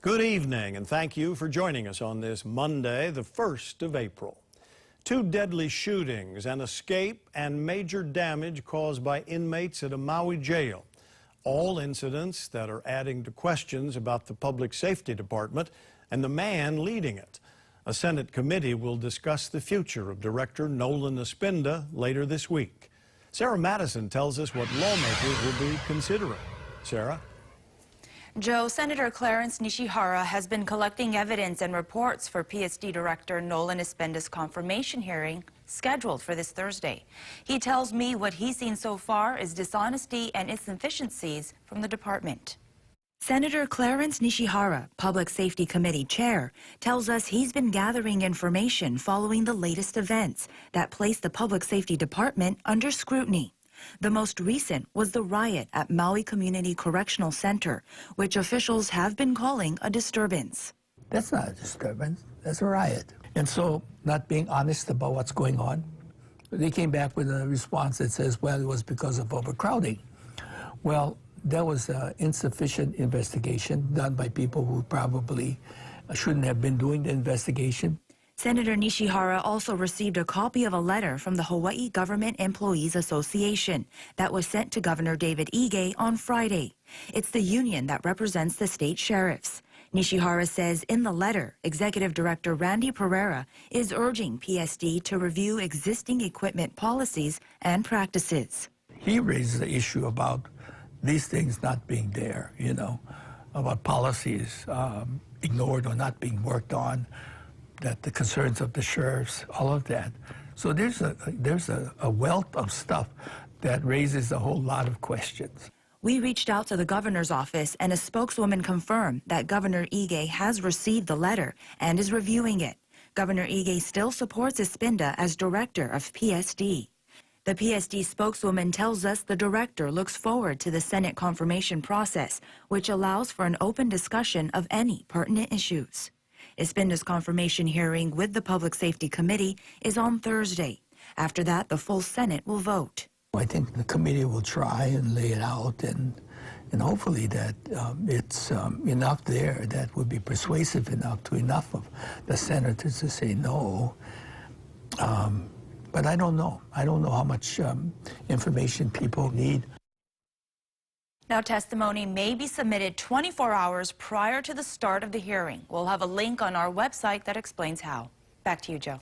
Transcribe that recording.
Good evening, and thank you for joining us on this Monday, the 1st of April. Two deadly shootings, an escape, and major damage caused by inmates at a Maui jail. All incidents that are adding to questions about the Public Safety Department and the man leading it. A Senate committee will discuss the future of Director Nolan Espinda later this week. Sarah Madison tells us what lawmakers will be considering. Sarah? Joe, Senator Clarence Nishihara has been collecting evidence and reports for PSD Director Nolan Espinda's confirmation hearing scheduled for this Thursday. He tells me what he's seen so far is dishonesty and insufficiencies from the department. Senator Clarence Nishihara, Public Safety Committee Chair, tells us he's been gathering information following the latest events that placed the Public Safety Department under scrutiny. The most recent was the riot at Maui Community Correctional Center, which officials have been calling a disturbance. That's not a disturbance, that's a riot. And so, not being honest about what's going on, they came back with a response that says, well, it was because of overcrowding. Well, that was an insufficient investigation done by people who probably shouldn't have been doing the investigation. Senator Nishihara also received a copy of a letter from the Hawaii Government Employees Association that was sent to Governor David Ige on Friday. It's the union that represents the state sheriffs. Nishihara says in the letter, Executive Director Randy Pereira is urging PSD to review existing equipment policies and practices. He raises the issue about these things not being there, about policies ignored or not being worked on, that the concerns of the sheriffs, all of that. So there's a wealth of stuff that raises a whole lot of questions. We reached out to the governor's office, and a spokeswoman confirmed that Governor Ige has received the letter and is reviewing it. Governor Ige still supports Espinda as director of PSD. The PSD spokeswoman tells us the director looks forward to the Senate confirmation process, which allows for an open discussion of any pertinent issues. Espinda's confirmation hearing with the Public Safety Committee is on Thursday. After that, the full Senate will vote. I think the committee will try and lay it out, and hopefully that it's enough there that would be persuasive enough to enough of the senators to say no. But I don't know. I don't know how much information people need. Now, testimony may be submitted 24 hours prior to the start of the hearing. We'll have a link on our website that explains how. Back to you, Joe.